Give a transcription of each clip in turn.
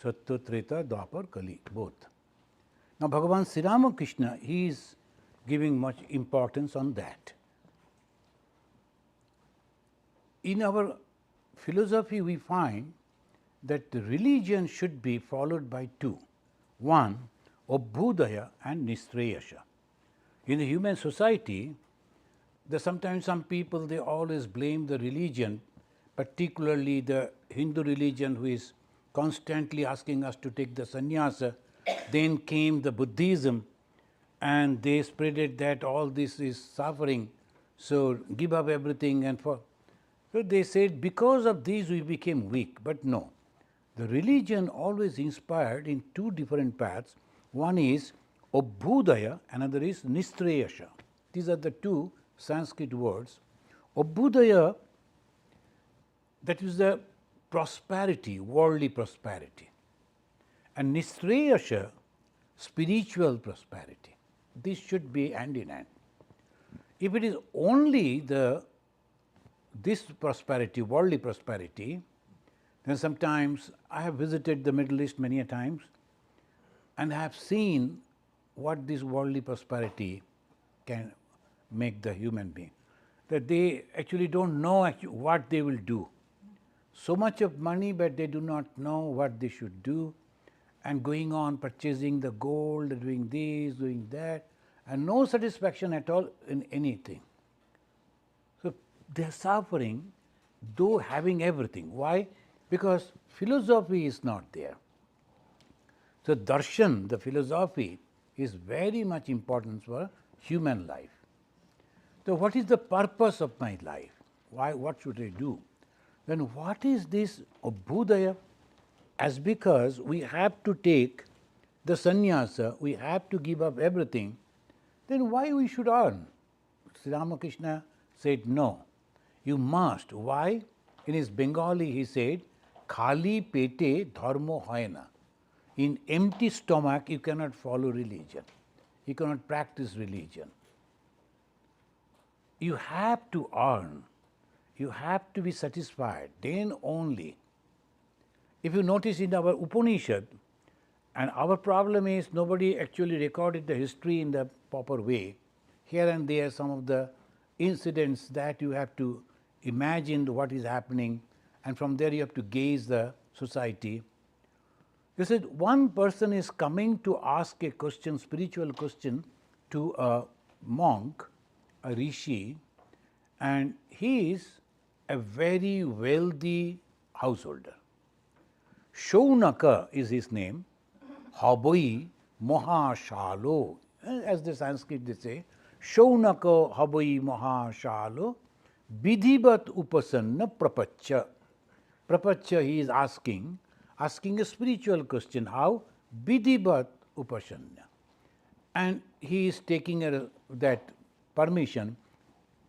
Satya, Treta, Dwapar, Kali, both. Now, Bhagavan Sri Ramakrishna, he is giving much importance on that. In our philosophy, we find that the religion should be followed by two. One, Abhudaya and Nistrayasha. In the human society, sometimes some people, they always blame the religion, particularly the Hindu religion, who is constantly asking us to take the sannyasa. Then came the Buddhism, and they spreaded that all this is suffering, so give up everything. And so they said because of these we became weak, but no. The religion always inspired in two different paths. One is Abhudaya, another is Nistrayasha. These are the two Sanskrit words. Abhudaya, that is the prosperity, worldly prosperity, and Nistrayasha, spiritual prosperity. This should be hand in hand. If it is only this prosperity, worldly prosperity, then sometimes I have visited the Middle East many a times and have seen what this worldly prosperity can make the human being, that they actually don't know what they will do. So much of money, but they do not know what they should do, and going on purchasing the gold, doing this, doing that, and no satisfaction at all in anything. So they are suffering, though having everything. Why? Because philosophy is not there. So darshan, the philosophy, is very much important for human life. So what is the purpose of my life? Why? What should I do? Then what is this Abhudaya? As because we have to take the sannyasa, we have to give up everything, then why we should earn? Sri Ramakrishna said, no, you must. Why? In his Bengali he said, Khali pete dharmo hoyna. In empty stomach you cannot follow religion. You cannot practice religion. You have to earn. You have to be satisfied. Then only. If you notice in our Upanishad, and our problem is nobody actually recorded the history in the proper way. Here and there some of the incidents that you have to imagine what is happening, and from there you have to gauge the society. You said one person is coming to ask a question, spiritual question, to a monk, a rishi, and he is a very wealthy householder. Shaunaka is his name. Haboi Mahashalo, as the Sanskrit they say, Shaunaka Haboi Mahashalo, Vidhivat Upasanna Prapacha. Prapacha, he is asking a spiritual question, how? Vidhivat Upasanna. And he is taking that permission,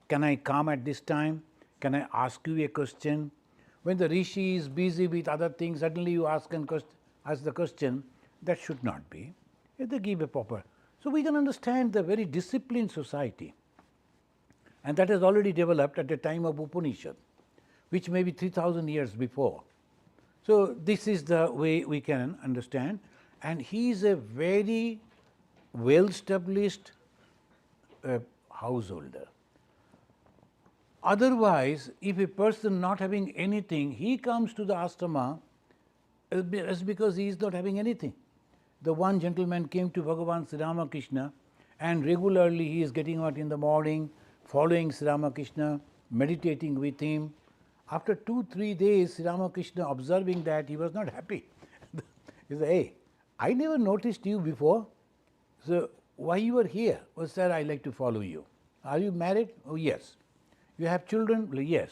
can I come at this time? Can I ask you a question? When the rishi is busy with other things, suddenly you ask the question, that should not be. They give a proper. So we can understand the very disciplined society, and that has already developed at the time of Upanishad, which may be 3000 years before. So this is the way we can understand, and he is a very well established householder. Otherwise, if a person not having anything, he comes to the ashrama, it's because he is not having anything. The one gentleman came to Bhagavan Sri Ramakrishna, and regularly he is getting out in the morning, following Sri Ramakrishna, meditating with him. After 2-3 days, Sri Ramakrishna observing that, he was not happy. He said, hey, I never noticed you before, so why you are here? Oh, sir, I like to follow you. Are you married? Oh, yes. You have children? Well, yes.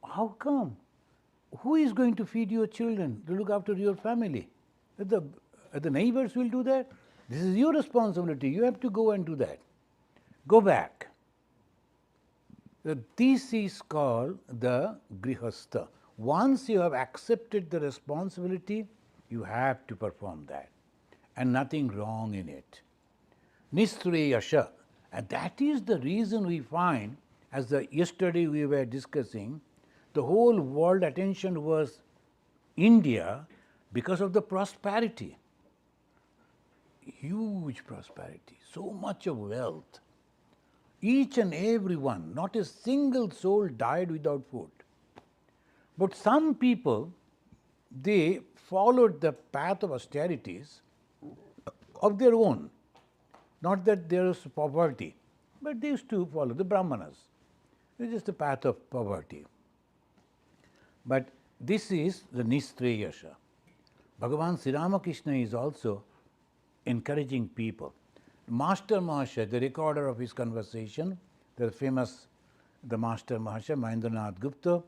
How come? Who is going to feed your children, to look after your family? The neighbors will do that? This is your responsibility. You have to go and do that. Go back. This is called the grihastha. Once you have accepted the responsibility, you have to perform that, and nothing wrong in it. Nistrayasha, and that is the reason we find, as yesterday we were discussing, the whole world attention was India, because of the prosperity, huge prosperity, so much of wealth. Each and every one, not a single soul died without food. But some people, they followed the path of austerities of their own. Not that there is poverty, but they used to follow the Brahmanas. It's just the path of poverty. But this is the Nistrayasha. Bhagavan Sri Ramakrishna is also encouraging people. Master Mahasaya, the recorder of his conversation, the famous Master Mahasaya, Mahendranath Gupta,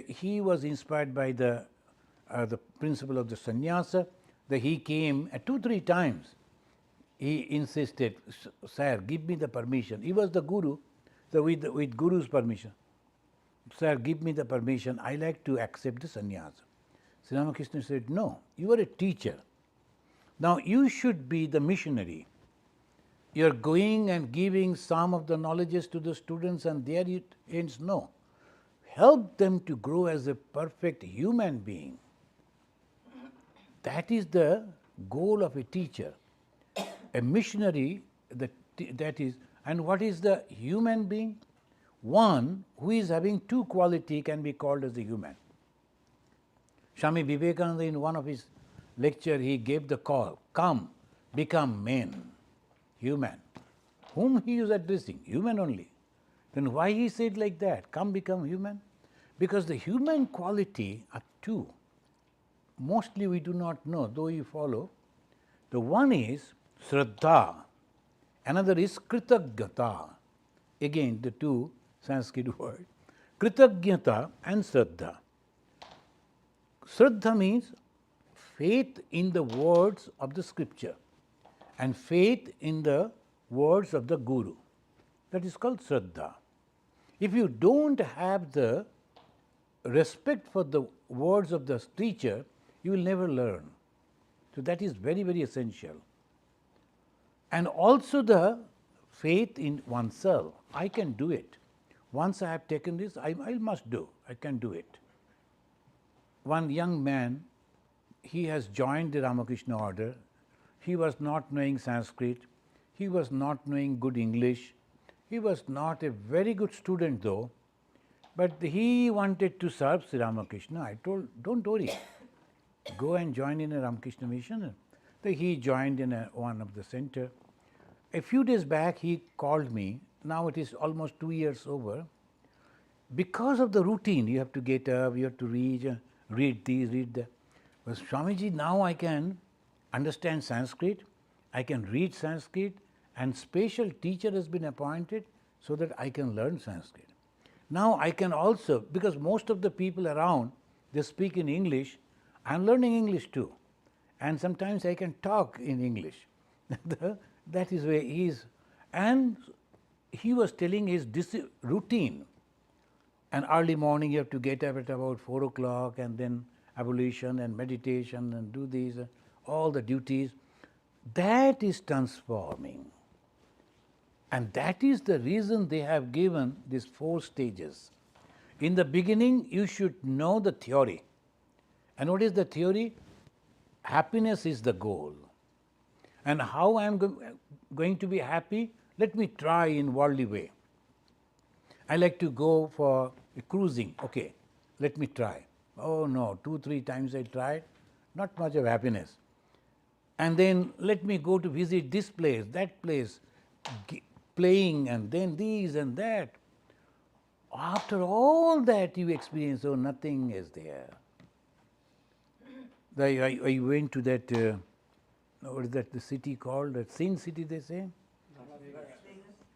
he was inspired by the principle of the sannyasa. He came 2-3 times. He insisted, "Sir, give me the permission." He was the guru, so with guru's permission. "Sir, give me the permission. I like to accept the sannyasa." Sri Ramakrishna said, "No, you are a teacher. Now you should be the missionary. You are going and giving some of the knowledges to the students, and there it ends. No. Help them to grow as a perfect human being. That is the goal of a teacher. A missionary, that is, and what is the human being? One who is having 2 qualities can be called as a human. Swami Vivekananda, in one of his lecture, he gave the call, "Come, become men," human. Whom he is addressing? Human only. Then why he said like that, "Come, become human"? Because the human quality are 2. Mostly we do not know, though we follow. The one is Shraddha, another is Kritagnyata. Again, the 2 Sanskrit words, Kritagnyata and Shraddha. Shraddha means faith in the words of the scripture and faith in the words of the guru. That is called Shraddha. If you don't have the respect for the words of the teacher, you will never learn. So that is very, very essential. And also the faith in oneself. I can do it. Once I have taken this, I must do. I can do it. One young man, he has joined the Ramakrishna order. He was not knowing Sanskrit. He was not knowing good English. He was not a very good student though. But he wanted to serve Sri Ramakrishna. I told, "Don't worry. Go and join in a Ramakrishna mission." So he joined in one of the center. A few days back he called me. Now it is almost 2 years over. Because of the routine, you have to get up, you have to read these, read that. But Swamiji, now I can understand Sanskrit, I can read Sanskrit, and special teacher has been appointed so that I can learn Sanskrit. Now I can also, because most of the people around, they speak in English, I am learning English too. And sometimes I can talk in English. That is where he is. And he was telling his routine. And early morning you have to get up at about 4 o'clock and then ablution and meditation and do these, all the duties. That is transforming. And that is the reason they have given these 4 stages. In the beginning, you should know the theory. And what is the theory? Happiness is the goal. And how I am going to be happy? Let me try in worldly way. I like to go for cruising. Okay, let me try. Oh no, 2-3 times I tried, not much of happiness. And then let me go to visit this place, that place, playing, and then these and that. After all that you experience, oh, nothing is there. I went to that, what is that, the city called, that Sin City they say? Las Vegas.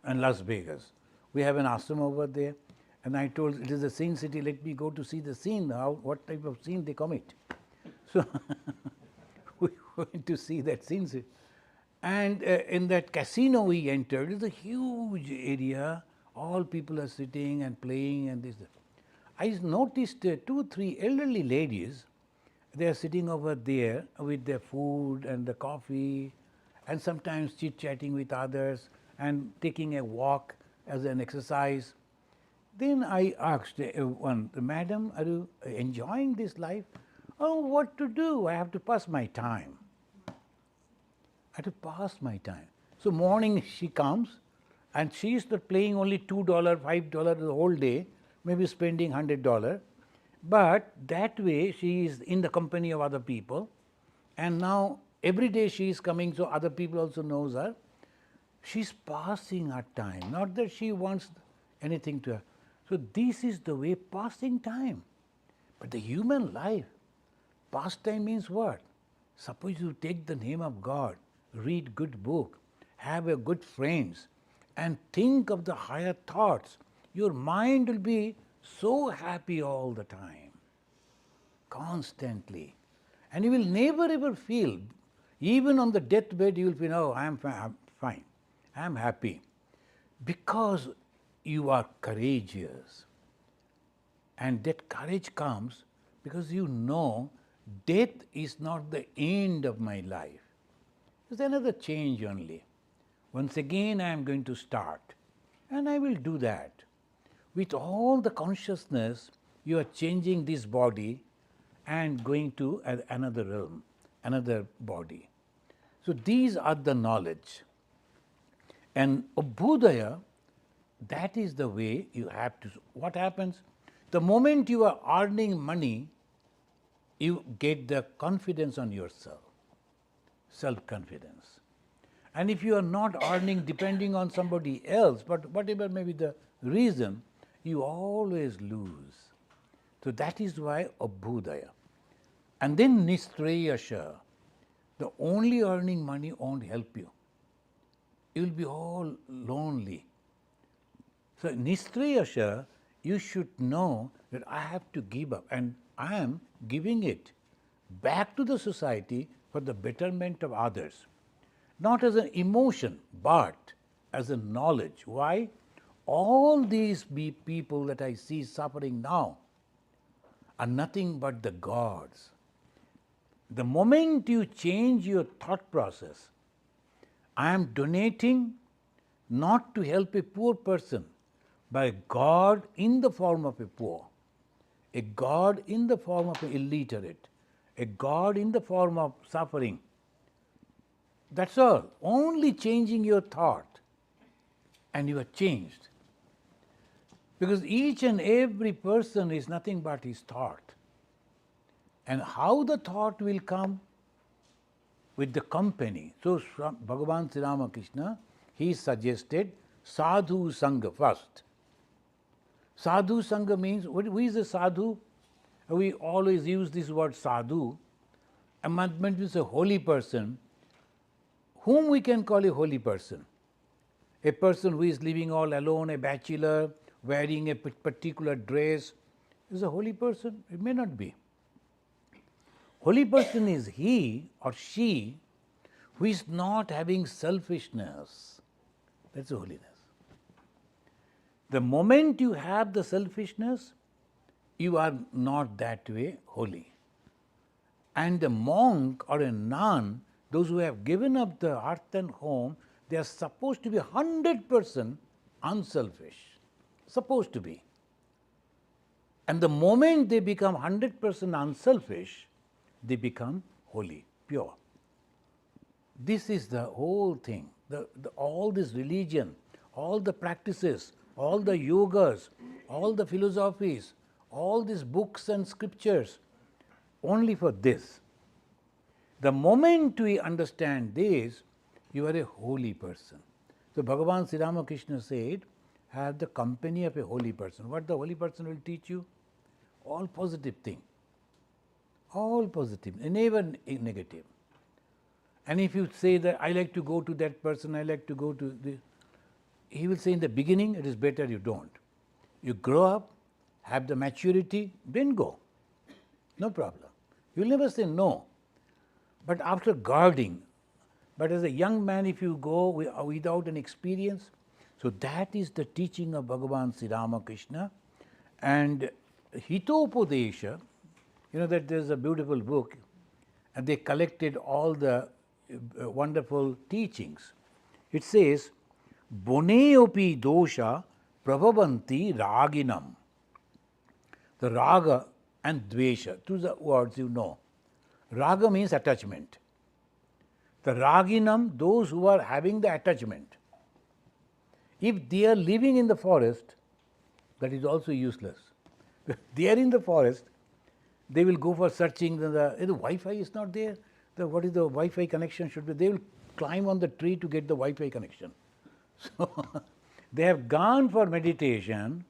And Las Vegas. We have an ashram over there. And I told, it is a sin city, let me go to see the sin, what type of sin they commit. So we went to see that sin city. And in that casino we entered, it's a huge area, all people are sitting and playing and this. I noticed 2-3 elderly ladies, they are sitting over there with their food and the coffee and sometimes chit-chatting with others and taking a walk as an exercise. Then I asked one, "Madam, are you enjoying this life?" Oh, what to do? I have to pass my time. I have to pass my time. So morning she comes and she is not playing only $2, $5 the whole day, maybe spending $100. But that way she is in the company of other people, and now every day she is coming, so other people also knows her. She's passing her time, not that she wants anything to her. So this is the way passing time. But the human life, pastime means what? Suppose you take the name of God, read good book, have a good friends, and think of the higher thoughts. Your mind will be so happy all the time, constantly. And you will never ever feel, even on the deathbed, you will feel, oh, I'm fine, I'm happy. Because you are courageous. And that courage comes because you know death is not the end of my life. It's another change only. Once again I am going to start. And I will do that. With all the consciousness, you are changing this body and going to another realm, another body. So these are the knowledge. And Abhudaya, that is the way you have to. What happens? The moment you are earning money, you get the confidence on yourself, self-confidence. And if you are not earning depending on somebody else, but whatever may be the reason, you always lose. So that is why Abhudaya. And then Nistrayasha, the only earning money won't help you. You will be all lonely. So Nistrayasha, you should know that I have to give up, and I am giving it back to the society for the betterment of others. Not as an emotion, but as a knowledge. Why? All these people that I see suffering now are nothing but the gods. The moment you change your thought process, I am donating not to help a poor person, but a God in the form of a poor, a God in the form of an illiterate, a God in the form of suffering. That's all. Only changing your thought, and you are changed. Because each and every person is nothing but his thought. And how the thought will come? With the company. So Bhagavan Sri Ramakrishna, he suggested sadhu sangha first. Sadhu sangha means, who is a sadhu? We always use this word sadhu. A means a holy person. Whom we can call a holy person? A person who is living all alone, a bachelor, wearing a particular dress, is a holy person? It may not be. Holy person is he or she who is not having selfishness. That's holiness. The moment you have the selfishness, you are not that way holy. And a monk or a nun, those who have given up the earth and home, they are supposed to be 100% unselfish. Supposed to be. And the moment they become 100% unselfish, they become holy, pure. This is the whole thing. All this religion, all the practices, all the yogas, all the philosophies, all these books and scriptures, only for this. The moment we understand this, you are a holy person. So Bhagavan Sri Ramakrishna said, have the company of a holy person. What the holy person will teach you? All positive thing. All positive, never negative. And if you say that I like to go to that person, I like to go to this, he will say in the beginning, it is better you don't. You grow up, have the maturity, then go. No problem. You will never say no. But after guarding, but as a young man, if you go without an experience, so that is the teaching of Bhagavan Sri Ramakrishna. And Hitopadesha, you know that there is a beautiful book, and they collected all the wonderful teachings. It says, Boneopi dosha prabhavanti raginam. The raga and dvesha. Two the words you know. Raga means attachment. The raginam, those who are having the attachment. If they are living in the forest, that is also useless. If they are in the forest, they will go for searching. The Wi-Fi is not there. What is the Wi-Fi connection should be? They will climb on the tree to get the Wi-Fi connection. So they have gone for meditation,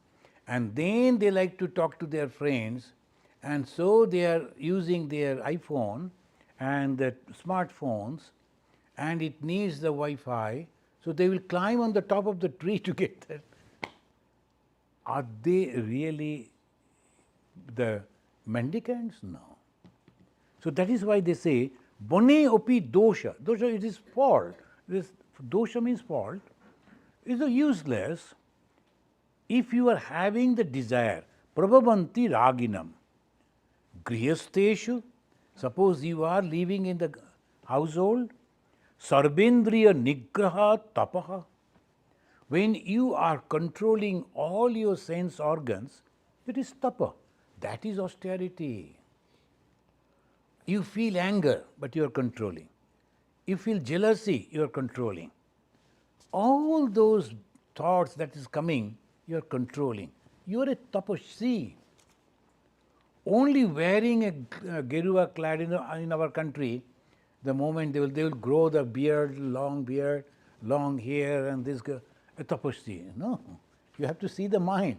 and then they like to talk to their friends, and so they are using their iPhone and the smartphones, and it needs the Wi-Fi, so they will climb on the top of the tree to get that. Are they really the mendicants? No. So that is why they say, bone opi dosha. Dosha, it is fault. Dosha means fault. It is useless if you are having the desire. Prabhavanti raginam. Grihasteshu. Suppose you are living in the household. Sarvendriya nigraha tapaha. When you are controlling all your sense organs, it is tapa. That is austerity. You feel anger, but you are controlling. You feel jealousy, you are controlling. All those thoughts that is coming, you are controlling. You are a tapasvi. Only wearing a geruva clad in our country, the moment they will grow the beard, long hair, and this a tapasvi. No, you have to see the mind.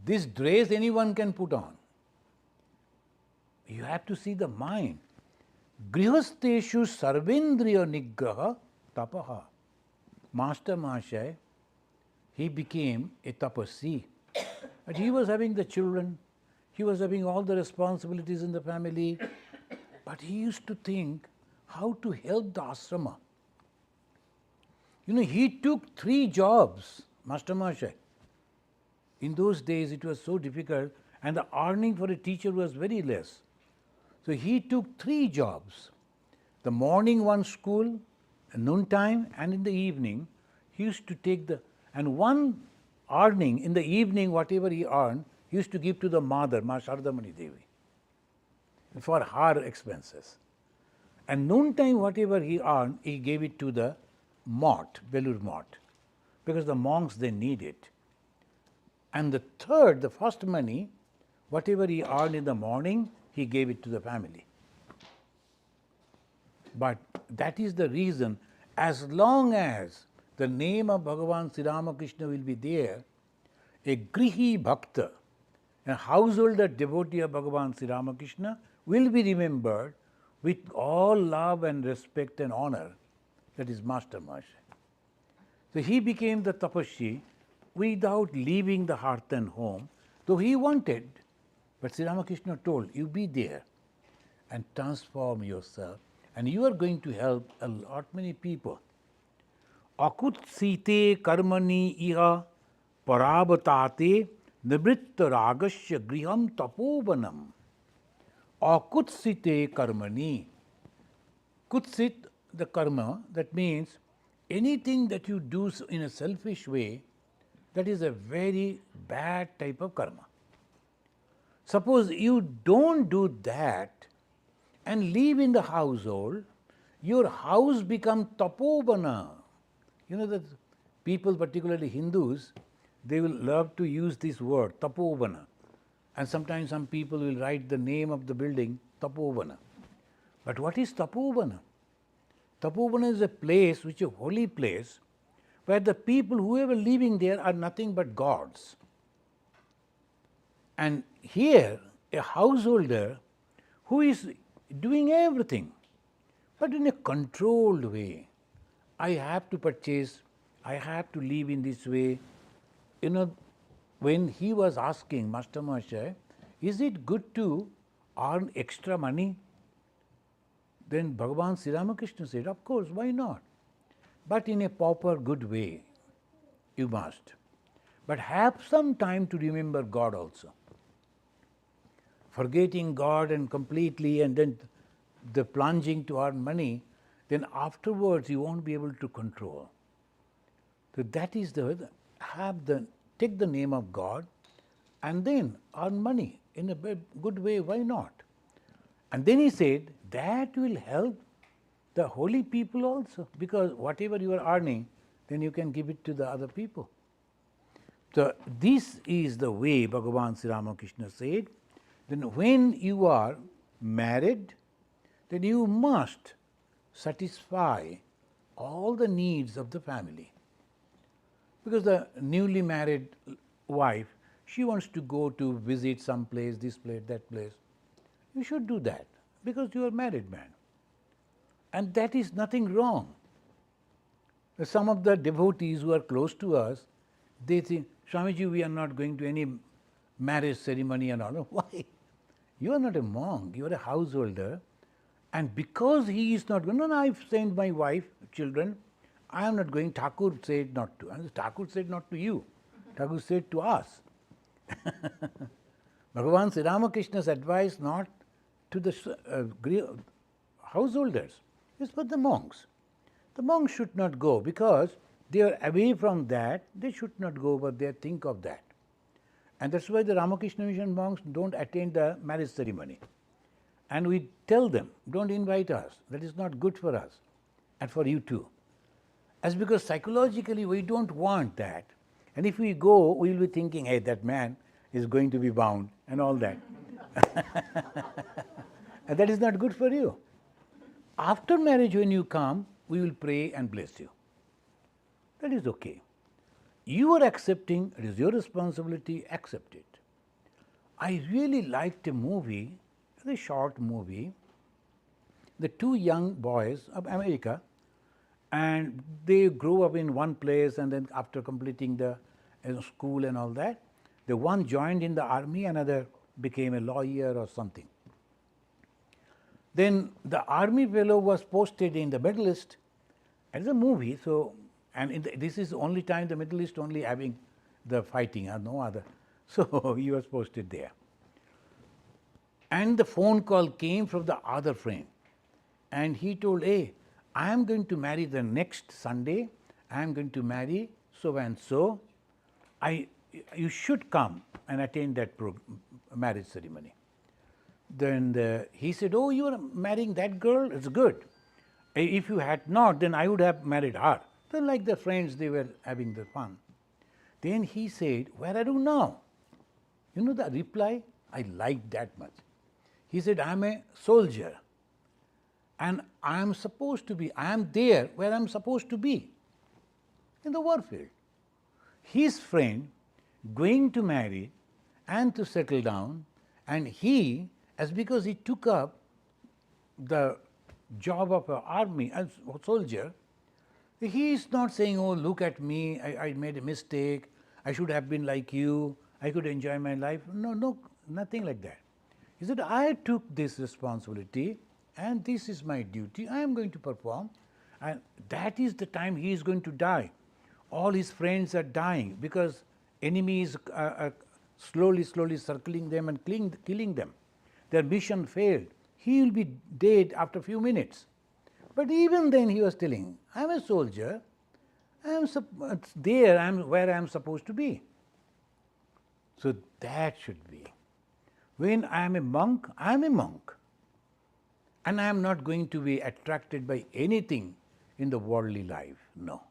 This dress anyone can put on. You have to see the mind. Grihasteshu sarvendriya nigraha tapaha. Master Mahasaya, he became a tapasvi. But he was having the children, he was having all the responsibilities in the family, but he used to think how to help the asrama. He took 3 jobs, Master Mahasaya. In those days it was so difficult, and the earning for a teacher was very less. So he took 3 jobs. The morning one school, noontime, and in the evening, he used to take and one earning in the evening, whatever he earned, he used to give to the mother, Ma Sharadamani Devi, for her expenses. And noontime, whatever he earned, he gave it to the mott, Belur mott, because the monks, they need it. And the first money, whatever he earned in the morning, he gave it to the family. But that is the reason, as long as the name of Bhagavan Sri Ramakrishna will be there, a grihi bhakta, a householder devotee of Bhagavan Sri Ramakrishna, will be remembered with all love and respect and honor. That is Master Mahasaya. So he became the tapasvi without leaving the hearth and home, though he wanted. But Sri Ramakrishna told, you be there and transform yourself, and you are going to help a lot many people. Akutsite karmani iha paravatate nivritta ragasya griham tapovanam. Akutsite karmani. Kutsit, the karma, that means anything that you do in a selfish way, that is a very bad type of karma. Suppose you don't do that and live in the household, your house becomes tapovana. That people, particularly Hindus, they will love to use this word, tapovana. And sometimes some people will write the name of the building, tapovana. But what is tapovana? Tapovana is a place which is a holy place where the people, whoever living there, are nothing but gods. And here, a householder who is doing everything, but in a controlled way. I have to purchase, I have to live in this way. When he was asking Master Mahasaya, is it good to earn extra money? Then Bhagavan Sri Ramakrishna said, of course, why not? But in a proper, good way, you must. But have some time to remember God also. Forgetting God and completely, and then the plunging to earn money, then afterwards you won't be able to control. So that is take the name of God and then earn money. in a good way, why not? And then he said, that will help the holy people also, because whatever you are earning, then you can give it to the other people. So this is the way Bhagavan Sri Ramakrishna said, then when you are married, then you must satisfy all the needs of the family. Because the newly married wife, she wants to go to visit some place, this place, that place. You should do that because you are married man. And that is nothing wrong. Some of the devotees who are close to us, they think, Swamiji, we are not going to any marriage ceremony and all. Why? You are not a monk, you are a householder. And because he is not going, no, I've sent my wife, children, I am not going. Thakur said not to. And Thakur said not to you. Thakur said to us. Bhagavan Sri Ramakrishna's advice not to the householders, it's for the monks. The monks should not go because they are away from that, they should not go, but they think of that. And that's why the Ramakrishna Mission monks don't attend the marriage ceremony. And we tell them, don't invite us, that is not good for us and for you too. As because psychologically we don't want that. And if we go, we will be thinking, hey, that man is going to be bound and all that. And that is not good for you. After marriage, when you come, we will pray and bless you. That is okay. You are accepting, it is your responsibility, accept it. I really liked a movie, a short movie, the two young boys of America, and they grew up in one place, and then after completing the school and all that, the one joined in the army, another became a lawyer or something. Then the army fellow was posted in the Middle East as a movie, so, and this is the only time the Middle East only having the fighting and no other. So he was posted there. And the phone call came from the other friend, and he told, hey, I am going to marry the next Sunday, I am going to marry so and so, you should come and attend that marriage ceremony. Then he said, oh, you are marrying that girl? It's good. If you had not, then I would have married her. So like the friends, they were having the fun. Then he said, where are you now? You know the reply? I liked that much. He said, I am a soldier and I am supposed to be, I am there where I am supposed to be, in the warfield. His friend going to marry and to settle down, and he, as because he took up the job of an army as a soldier, he is not saying, oh, look at me, I made a mistake, I should have been like you, I could enjoy my life. No, nothing like that. He said, I took this responsibility and this is my duty, I am going to perform, and that is the time he is going to die. All his friends are dying because enemy is slowly circling them and killing them. Their mission failed. He will be dead after a few minutes. But even then he was telling, I am a soldier, I am there, I am where I am supposed to be. So that should be. When I am a monk, I am a monk. And I am not going to be attracted by anything in the worldly life, no.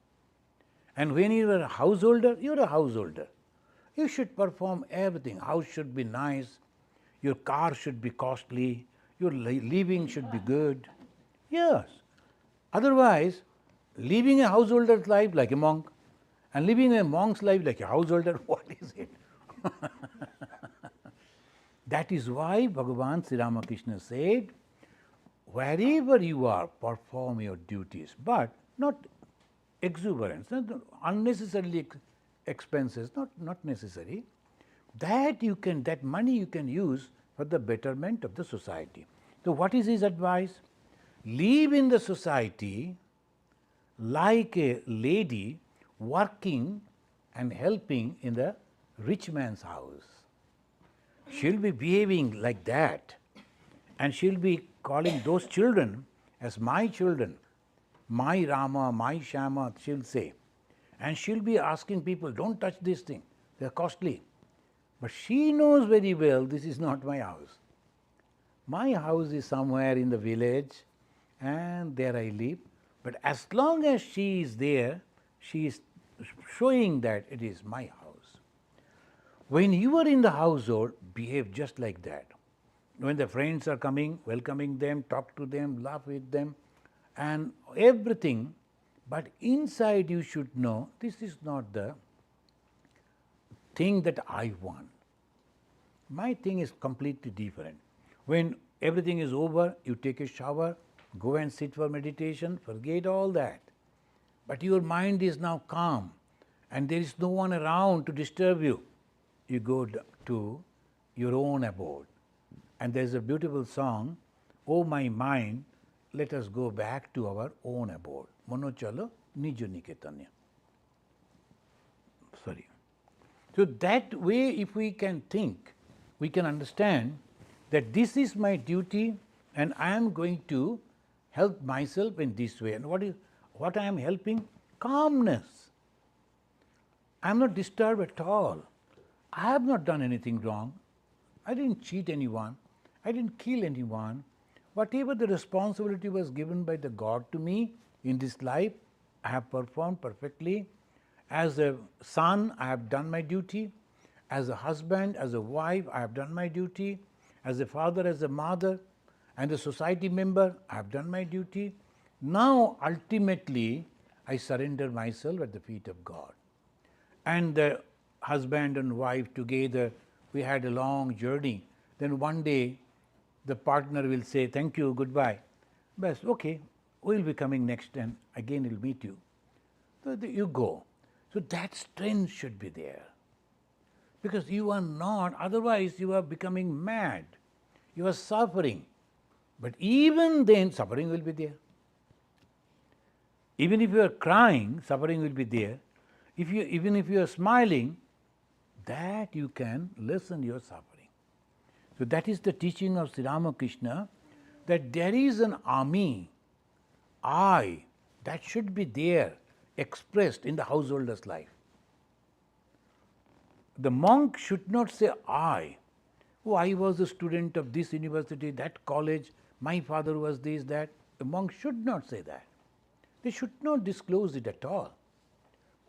And when you are a householder, you are a householder. You should perform everything. House should be nice, your car should be costly, your living should be good. Yes. Otherwise, living a householder's life like a monk and living a monk's life like a householder, what is it? That is why Bhagavan Sri Ramakrishna said, wherever you are, perform your duties, but not exuberance, not unnecessarily expenses, not necessary. That money you can use for the betterment of the society. So what is his advice? Live in the society like a lady working and helping in the rich man's house. She'll be behaving like that, and she'll be calling those children as my children, my Rama, my Shama, she'll say. And she'll be asking people, don't touch this thing, they're costly. But she knows very well this is not my house. My house is somewhere in the village and there I live. But as long as she is there, she is showing that it is my house. When you are in the household, behave just like that. When the friends are coming, welcoming them, talk to them, laugh with them, and everything. But inside you should know this is not the thing that I want. My thing is completely different. When everything is over, you take a shower, go and sit for meditation, forget all that. But your mind is now calm and there is no one around to disturb you. You go to your own abode. And there is a beautiful song, "Oh my mind, let us go back to our own abode." Mano chalo nijo niketanya. Sorry. So that way, if we can think, we can understand that this is my duty and I am going to help myself in this way. And what I am helping? Calmness. I am not disturbed at all. I have not done anything wrong. I didn't cheat anyone. I didn't kill anyone. Whatever the responsibility was given by the God to me in this life, I have performed perfectly. As a son, I have done my duty. As a husband, as a wife, I have done my duty. As a father, as a mother, and a society member, I have done my duty. Now, ultimately, I surrender myself at the feet of God. And the husband and wife together, we had a long journey. Then one day, the partner will say, "Thank you, goodbye." But okay, we'll be coming next and again we'll meet you. So you go. So that strength should be there. Because you are not, otherwise you are becoming mad. You are suffering. But even then, suffering will be there. Even if you are crying, suffering will be there. Even if you are smiling, that you can lessen your suffering. So that is the teaching of Sri Ramakrishna, that there is an army, I, that should be there, expressed in the householder's life. The monk should not say I. Oh, I was a student of this university, that college, my father was this, that. The monk should not say that. They should not disclose it at all.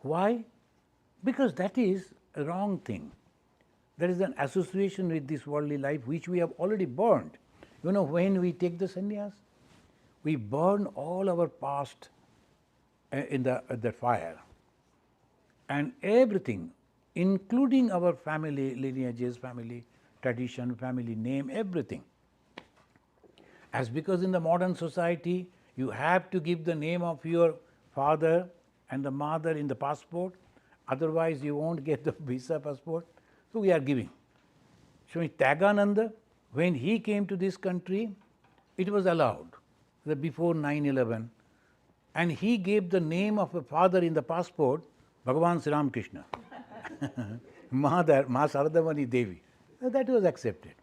Why? Because that is a wrong thing. There is an association with this worldly life which we have already burned. You know, when we take the sannyas, we burn all our past in the fire. And everything, including our family lineages, family tradition, family name, everything. As because in the modern society, you have to give the name of your father and the mother in the passport, otherwise you won't get the visa passport. So we are giving. Swami Ishatmananda, when he came to this country, it was allowed before 9/11, and he gave the name of a father in the passport, Bhagavan Sri Ramakrishna, Mother, Ma Saradamani Devi. That was accepted.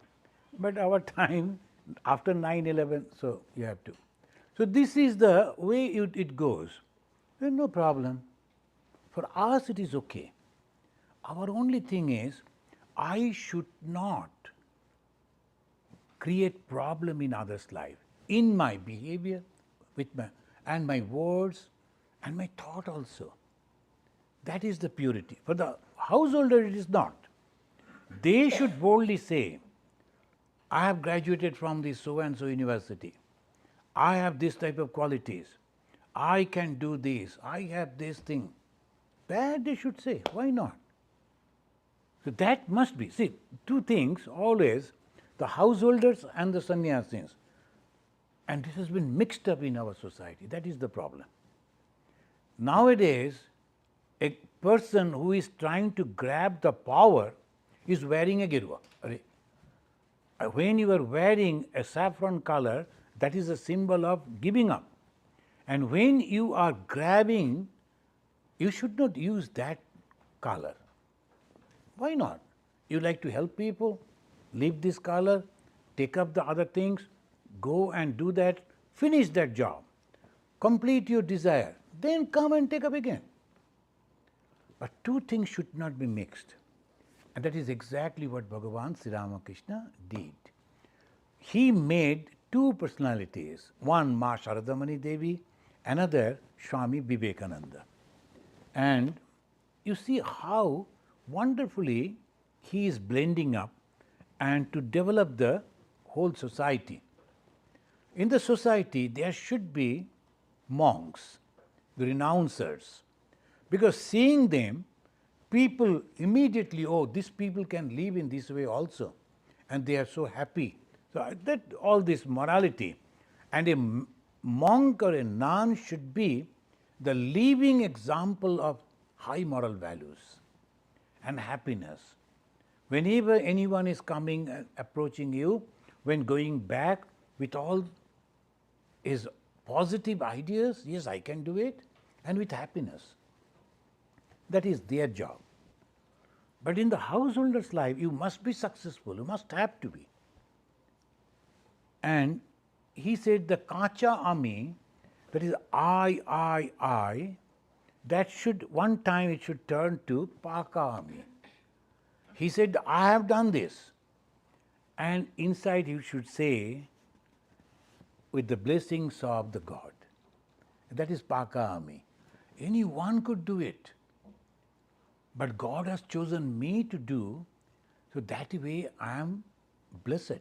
But our time, after 9/11, so you have to. So this is the way it goes. There is no problem. For us it is okay. Our only thing is, I should not create problem in others' life, in my behavior, and my words, and my thought also. That is the purity. For the householder it is not. They should boldly say, I have graduated from this so-and-so university. I have this type of qualities. I can do this. I have this thing. That they should say. Why not? So that must be. See, two things always, the householders and the sannyasis. And this has been mixed up in our society. That is the problem. Nowadays, a person who is trying to grab the power is wearing a girwa. When you are wearing a saffron color, that is a symbol of giving up. And when you are grabbing, you should not use that color. Why not? You like to help people, leave this color, take up the other things, go and do that, finish that job, complete your desire, then come and take up again. But two things should not be mixed. And that is exactly what Bhagavan Sri Ramakrishna did. He made two personalities, one Ma Sharadamani Devi, another Swami Vivekananda. And you see how wonderfully he is blending up and to develop the whole society. In the society, there should be monks, the renouncers, because seeing them, people immediately, oh, these people can live in this way also, and they are so happy. So that all this morality, and a monk or a nun should be the living example of high moral values and happiness. Whenever anyone is coming and approaching you, when going back with all his positive ideas, yes, I can do it, and with happiness. That is their job. But in the householder's life, you must be successful, you must have to be. And he said the kacha ami, that is I, that should, one time it should turn to paka ami. He said, I have done this. And inside you should say, with the blessings of the God. That is paka ami. Anyone could do it. But God has chosen me to do, so that way I am blessed.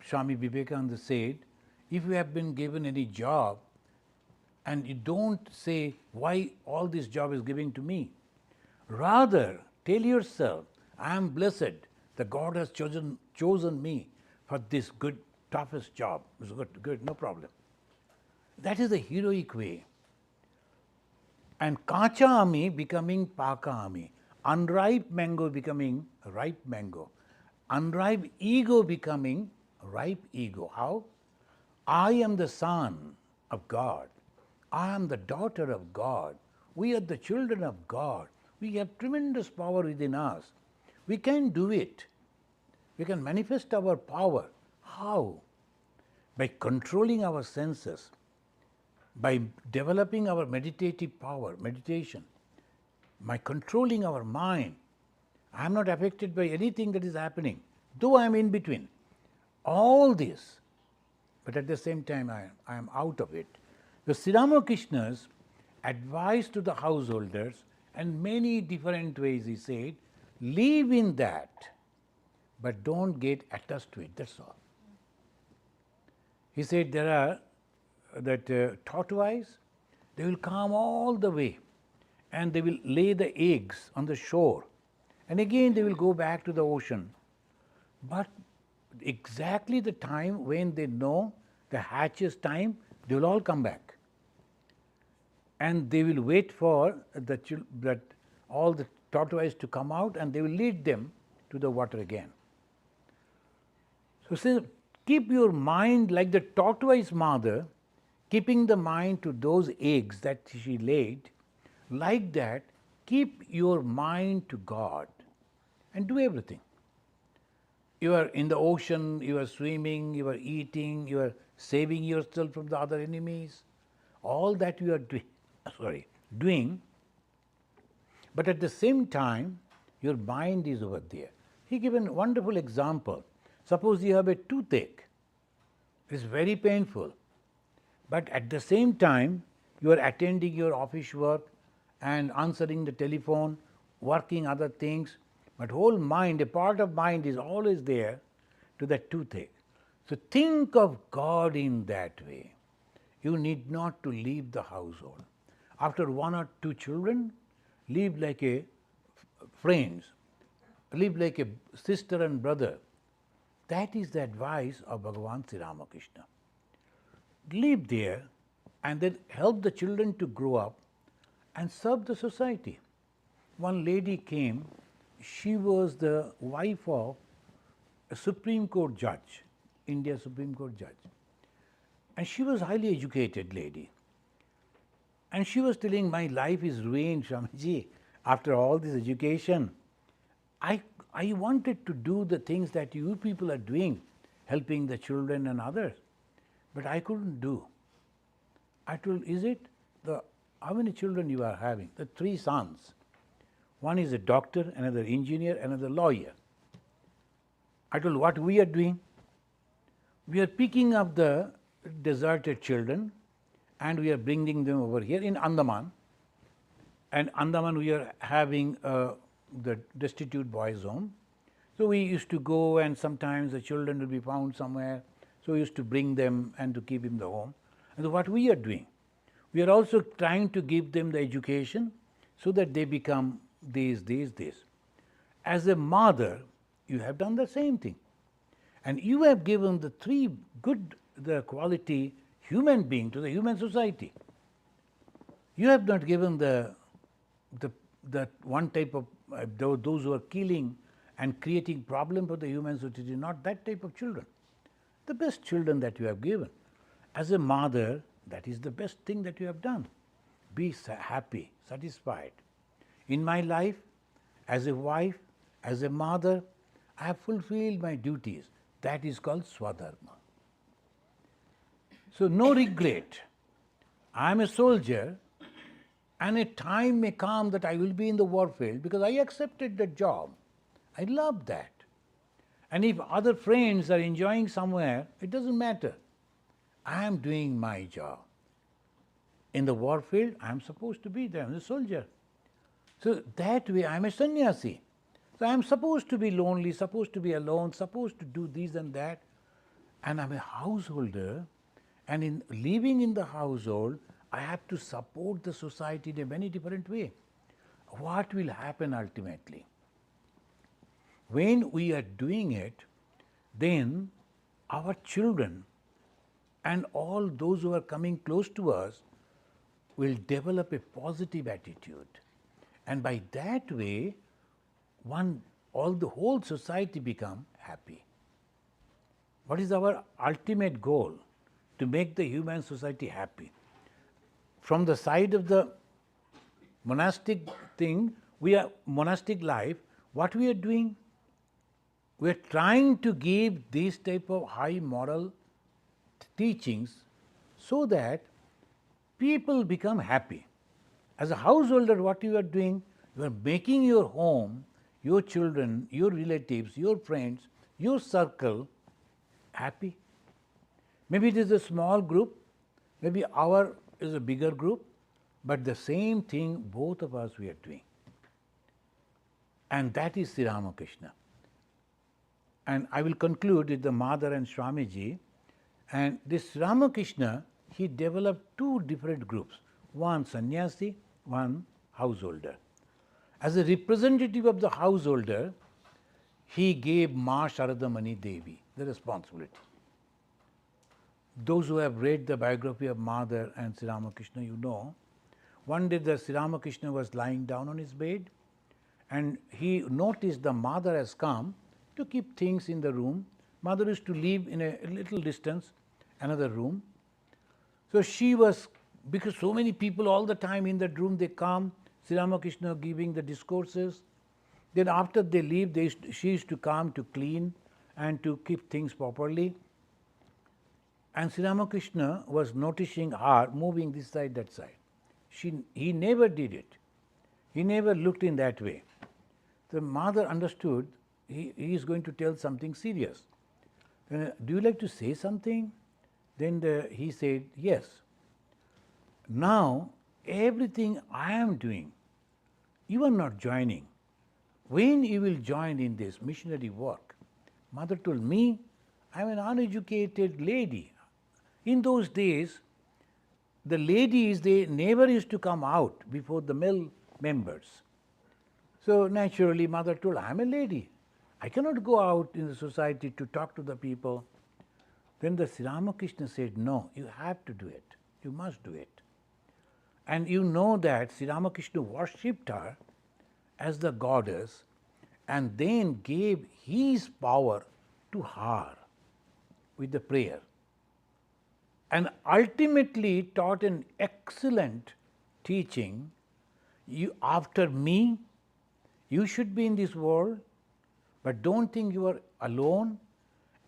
Swami Vivekananda said, if you have been given any job, and you don't say, why all this job is given to me. Rather, tell yourself, I am blessed that God has chosen me for this good, toughest job. It's good, no problem. That is the heroic way. And kacha ami becoming paka ami. Unripe mango becoming ripe mango. Unripe ego becoming ripe ego. How? I am the son of God. I am the daughter of God. We are the children of God. We have tremendous power within us. We can do it. We can manifest our power. How? By controlling our senses, by developing our meditative power, meditation, by controlling our mind. I am not affected by anything that is happening, though I am in between. All this, but at the same time I am out of it. The Sri Ramakrishna's advice to the householders, and many different ways he said, live in that, but don't get attached to it, that's all. He said there are tortoise, they will come all the way and they will lay the eggs on the shore, and again they will go back to the ocean. But exactly the time when they know the hatches time, they will all come back. And they will wait for all the tortoise to come out, and they will lead them to the water again. So keep your mind like the tortoise mother, keeping the mind to those eggs that she laid. Like that, keep your mind to God and do everything. You are in the ocean, you are swimming, you are eating, you are saving yourself from the other enemies. All that you are doing, but at the same time, your mind is over there. He given a wonderful example. Suppose you have a toothache. It's very painful. But at the same time, you are attending your office work and answering the telephone, working other things, but whole mind, a part of mind is always there to that toothache. So think of God in that way. You need not to leave the household. After one or two children, live like a friends, live like a sister and brother. That is the advice of Bhagavan Sri Ramakrishna. Live there and then help the children to grow up and serve the society. One lady came, she was the wife of a Supreme Court judge, India Supreme Court judge. And she was a highly educated lady. And she was telling, my life is ruined, Swamiji, after all this education. I wanted to do the things that you people are doing, helping the children and others, but I couldn't do. I told, is it? How many children you are having? The 3 sons. One is a doctor, another engineer, another lawyer. I told what we are doing. We are picking up the deserted children and we are bringing them over here in Andaman. And Andaman we are having the destitute boys' home. So we used to go and sometimes the children will be found somewhere. So we used to bring them and to keep in the home. And so what we are doing, we are also trying to give them the education so that they become this. As a mother, you have done the same thing. And you have given the three good the quality human being to the human society. You have not given the one type of those who are killing and creating problem for the human society, not that type of children. The best children that you have given. As a mother, that is the best thing that you have done. Be happy, satisfied. In my life, as a wife, as a mother, I have fulfilled my duties. That is called Swadharma. So no regret. I am a soldier and a time may come that I will be in the warfield because I accepted the job. I love that. And if other friends are enjoying somewhere, it doesn't matter. I am doing my job. In the warfield, I am supposed to be there. I am a soldier. So that way, I am a sannyasi. So I am supposed to be lonely, supposed to be alone, supposed to do this and that. And I am a householder. And in living in the household, I have to support the society in a many different way. What will happen ultimately? When we are doing it, then our children and all those who are coming close to us will develop a positive attitude. And by that way, the whole society become happy. What is our ultimate goal? To make the human society happy. From the side of the monastic thing, monastic life, what we are doing? We are trying to give this type of high moral teachings so that people become happy. As a householder, what you are doing? You are making your home, your children, your relatives, your friends, your circle happy. Maybe it is a small group, maybe our is a bigger group, but the same thing both of us we are doing. And that is Sri Ramakrishna. And I will conclude with the mother and Swamiji. And this Ramakrishna, he developed two different groups, one sannyasi, one householder. As a representative of the householder, he gave Ma Sharadamani Devi the responsibility. Those who have read the biography of Mother and Sri Ramakrishna, you know, one day the Sri Ramakrishna was lying down on his bed and he noticed the mother has come to keep things in the room. Mother used to live in a little distance, another room. So she was, because so many people all the time in that room, they come, Sri Ramakrishna giving the discourses. Then after they leave, she used to come to clean and to keep things properly. And Sri Ramakrishna was noticing her moving this side, that side. He never did it. He never looked in that way. The mother understood he is going to tell something serious. Then, do you like to say something? Then he said, yes. Now, everything I am doing, you are not joining. When you will join in this missionary work? Mother told me, I am an uneducated lady. In those days, the ladies, they never used to come out before the male members. So naturally, mother told, I am a lady. I cannot go out in the society to talk to the people. Then the Sri Ramakrishna said, no, you have to do it. You must do it. And you know that Sri Ramakrishna worshipped her as the goddess and then gave his power to her with the prayer. And ultimately taught an excellent teaching. After me, you should be in this world, but don't think you are alone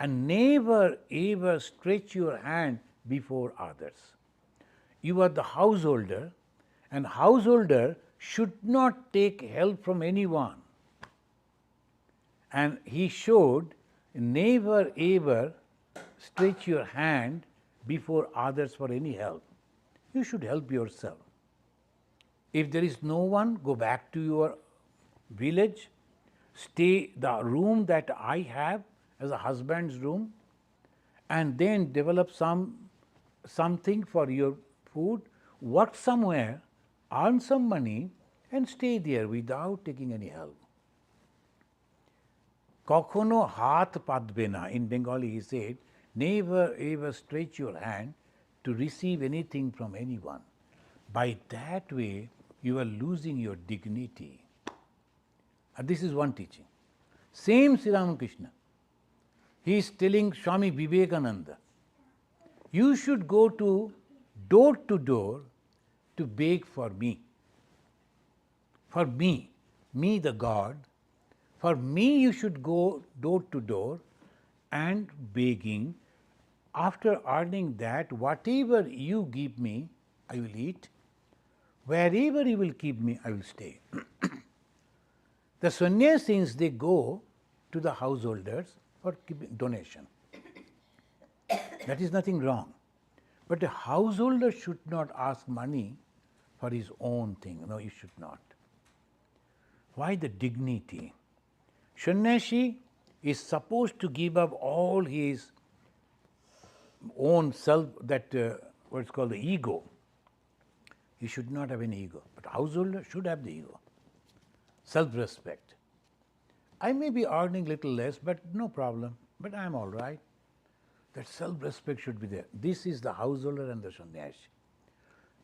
and never ever stretch your hand before others. You are the householder, and householder should not take help from anyone. And he showed, never ever stretch your hand before others for any help. You should help yourself. If there is no one, go back to your village, stay the room that I have as a husband's room, and then develop something for your food, work somewhere, earn some money, and stay there without taking any help. Kokhono hath padbe na. In Bengali he said, never ever stretch your hand to receive anything from anyone. By that way, you are losing your dignity. And this is one teaching. Same Sri Ramakrishna. He is telling Swami Vivekananda, you should go to door to beg for me. For me the God, for me you should go door to door and begging. After earning that, whatever you give me, I will eat. Wherever you will keep me, I will stay. The sannyasis, they go to the householders for donation. That is nothing wrong. But a householder should not ask money for his own thing. No, he should not. Why the dignity? Sannyasi is supposed to give up all his own self, that what's called the ego. He should not have any ego. But householder should have the ego. Self-respect. I may be earning little less, but no problem. But I am all right. That self-respect should be there. This is the householder and the sannyasi.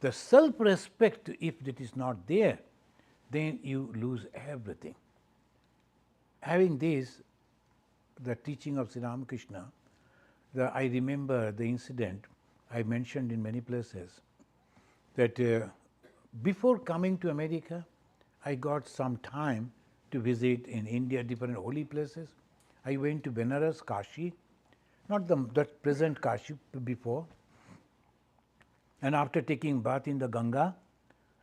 The self-respect, if it is not there, then you lose everything. Having this, the teaching of Sri Ramakrishna, I remember the incident I mentioned in many places, that before coming to America, I got some time to visit in India different holy places. I went to Benares, Kashi, not that present Kashi, before. And after taking bath in the Ganga,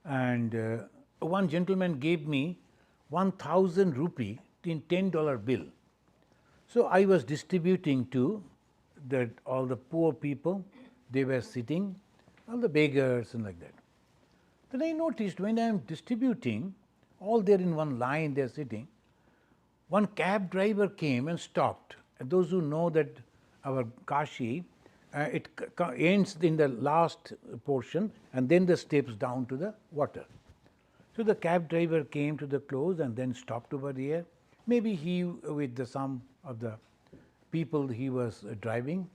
and one gentleman gave me 1,000 rupee in $10 bill. So I was distributing to all the poor people. They were sitting, all the beggars and like that. Then I noticed when I am distributing, all there in one line they are sitting, one cab driver came and stopped. And those who know that our Kashi, it ends in the last portion and then the steps down to the water. So the cab driver came to the close and then stopped over here. Maybe he, with some of the people he was driving,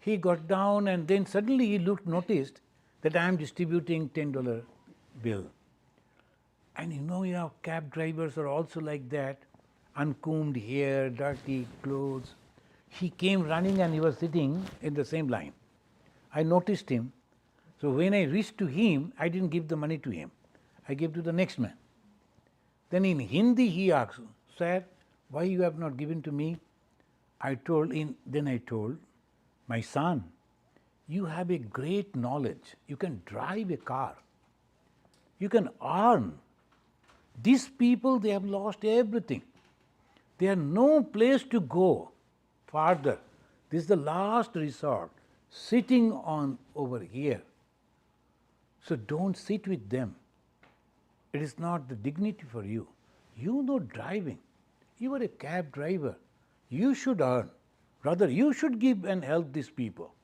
he got down and then suddenly he noticed that I am distributing $10 bill. And you know, cab drivers are also like that, uncombed hair, dirty clothes. He came running and he was sitting in the same line. I noticed him. So when I reached to him, I didn't give the money to him. I gave to the next man. Then in Hindi he asked, sir, why you have not given to me? Then I told, my son, you have a great knowledge. You can drive a car. You can earn. These people, they have lost everything. They have no place to go farther. This is the last resort, sitting on over here. So don't sit with them. It is not the dignity for you. You know driving. You are a cab driver. You should earn. Rather, you should give and help these people.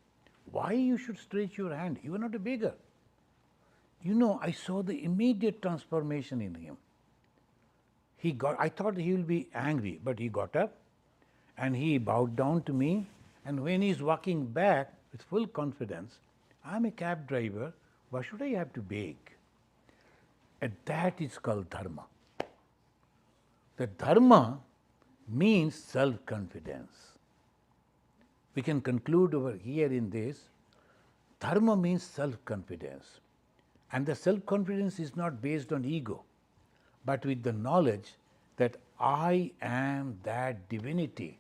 Why you should stretch your hand? You are not a beggar. You know, I saw the immediate transformation in him. I thought he will be angry, but he got up and he bowed down to me. And when he is walking back with full confidence, I am a cab driver, why should I have to beg? And that is called dharma. The dharma means self-confidence. We can conclude over here in this. Dharma means self-confidence. And the self-confidence is not based on ego, but with the knowledge that I am that divinity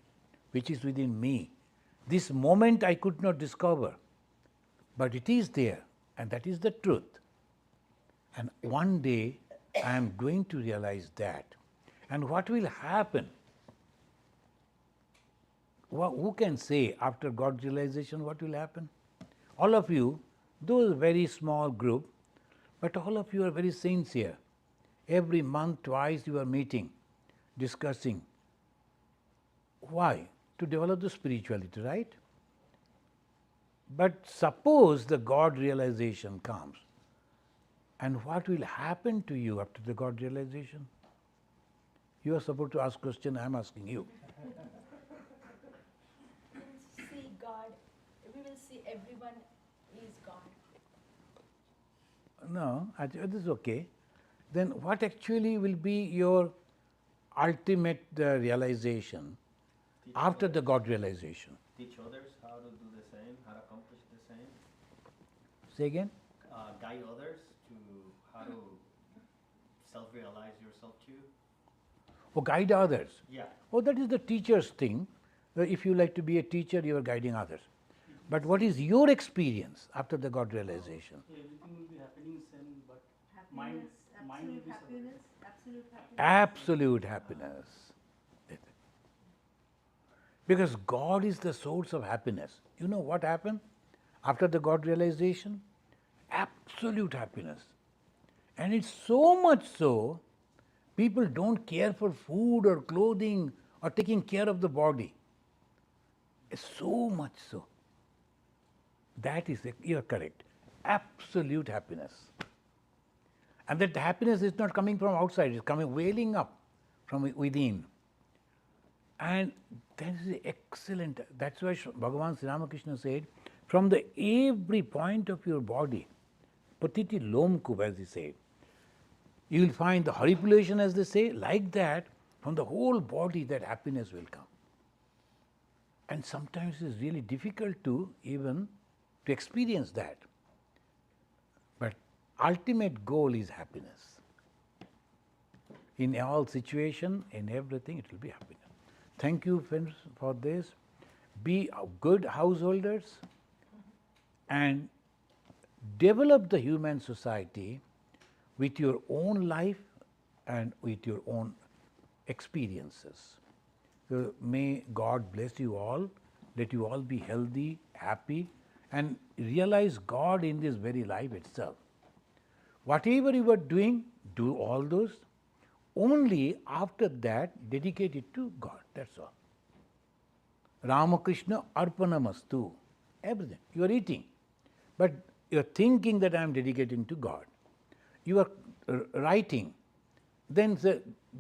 which is within me. This moment I could not discover, but it is there, and that is the truth. And one day I am going to realize that. And what will happen? Who can say after God realization what will happen? All of you, though a very small group, but all of you are very sincere. Every month, twice you are meeting, discussing. Why? To develop the spirituality, right? But suppose the God realization comes, and what will happen to you after the God realization? You are supposed to ask question, I am asking you. We will see God, we will see everyone is God. No, this is okay. Then what actually will be your ultimate realization after the God realization? Teach others how to do the same, how to accomplish the same. Say again? Guide others to how to self-realize yourself too. Or guide others? Yeah. Oh, that is the teacher's thing. If you like to be a teacher, you are guiding others. But what is your experience after the God realization? Everything will be happening same, but Happiness, mind will absolute be happiness, absolute happiness. Absolute happiness. Because God is the source of happiness. You know what happened after the God realization? Absolute happiness. And it's so much so, people don't care for food or clothing or taking care of the body. It's so much so. That is, you are correct. Absolute happiness. And that happiness is not coming from outside, it's coming wailing up from within. And that is excellent. That's why Bhagavan Sri Ramakrishna said, from the every point of your body, patiti lomkub, as he said, you will find the horripilation, as they say, like that, from the whole body that happiness will come. And sometimes it's really difficult to even to experience that. But ultimate goal is happiness. In all situation, in everything, it will be happiness. Thank you, friends, for this. Be good householders and develop the human society with your own life and with your own experiences. So may God bless you all, let you all be healthy, happy, and realize God in this very life itself. Whatever you are doing, do all those. Only after that, dedicate it to God. That's all. Ramakrishna Arpanamastu. Everything. You are eating, but you are thinking that I am dedicating to God. You are writing, then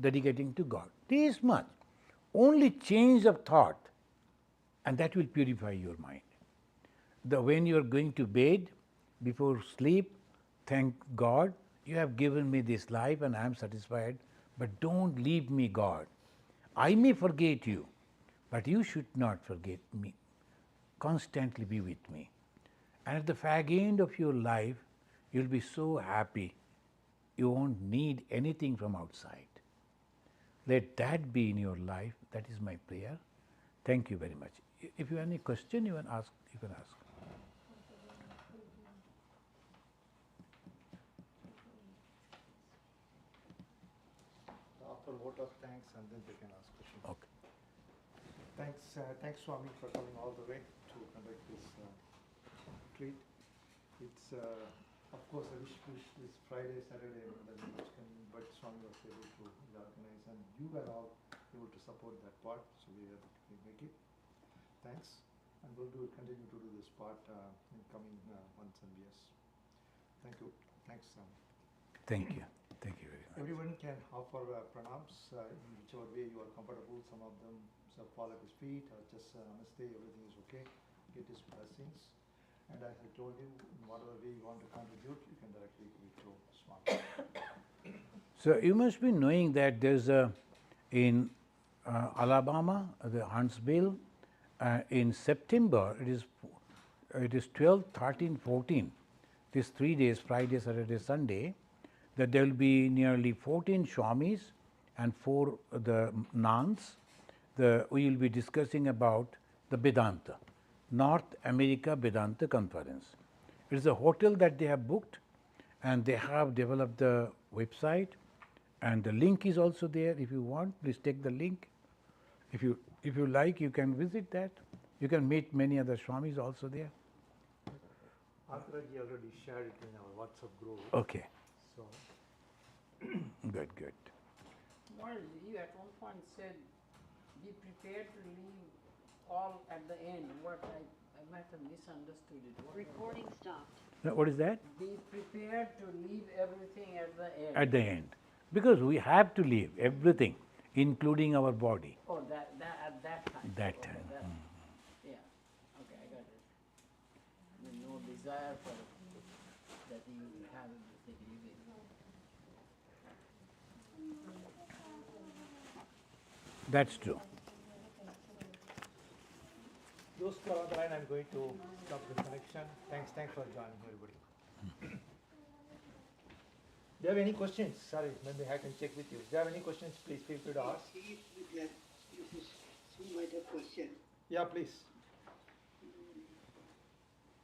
dedicating to God. This much. Only change of thought, and that will purify your mind. When you are going to bed, before sleep, thank God, you have given me this life and I am satisfied, but don't leave me, God. I may forget you, but you should not forget me. Constantly be with me. And at the fag end of your life, you'll be so happy, you won't need anything from outside. Let that be in your life. That is my prayer. Thank you very much. If you have any question, you can ask. After vote of thanks, and then they can ask questions. Okay. Thanks, Swami, for coming all the way to conduct this retreat. It's, of course, I wish this Friday, Saturday, but Swami was able to organize, and you were all able to support that part, so we make it. Thanks, and we'll continue to do this part in coming months and years. Thank you. Thanks, Swami. Thank you. Thank you very much. Everyone can offer pranams in whichever way you are comfortable. Some of them fall at his feet or just namaste, everything is okay. Get his blessings. And as I told you, in whatever way you want to contribute, you can directly reach to Swami. So you must be knowing that there's in Alabama, the Huntsville, in September, it is 12, 13, 14, these 3 days, Friday, Saturday, Sunday, that there will be nearly 14 Swamis and 4 the nuns. We will be discussing about the Vedanta, North America Vedanta Conference. It is a hotel that they have booked, and they have developed the website, And the link is also there. If you want, please take the link. If you like, you can visit that. You can meet many other Swamis also there. Akharaji already shared it in our WhatsApp group. Okay, So, good, good. Maharaj, you at one point said, be prepared to leave all at the end. What I might have misunderstood it. What was Recording stopped. What is that? it? Be prepared to leave everything at the end. At the end. Because we have to leave everything, including our body. Oh, that at that time. That Okay, time. that- Yeah. Okay, I got it. No desire for that you have the living. That's true. those who are on the line, I'm going to stop the connection. Thanks for joining, everybody. Do you have any questions? Sorry, maybe I can check with you. If you have any questions, please feel free to ask. You might have question. Yeah, please.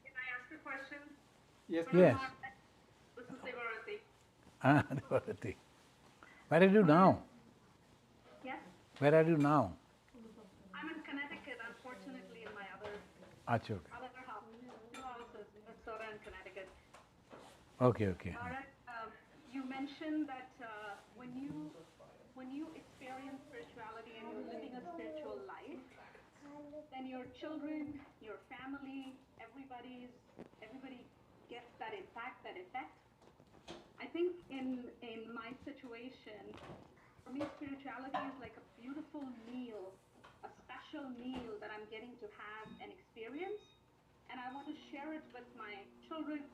Can I ask a question? Yes. Yes. This is Devarati. Devarathi. Where are you now? Yes? Where are you now? I'm in Connecticut, unfortunately, in my other Achha, house. Two houses, Minnesota and Connecticut. okay. Okay. All right. You mentioned that when you experience spirituality and you're living a spiritual life, then your children, your family, everybody gets that impact, that effect. I think in my situation, for me, spirituality is like a beautiful meal, a special meal that I'm getting to have and experience, and I want to share it with my children,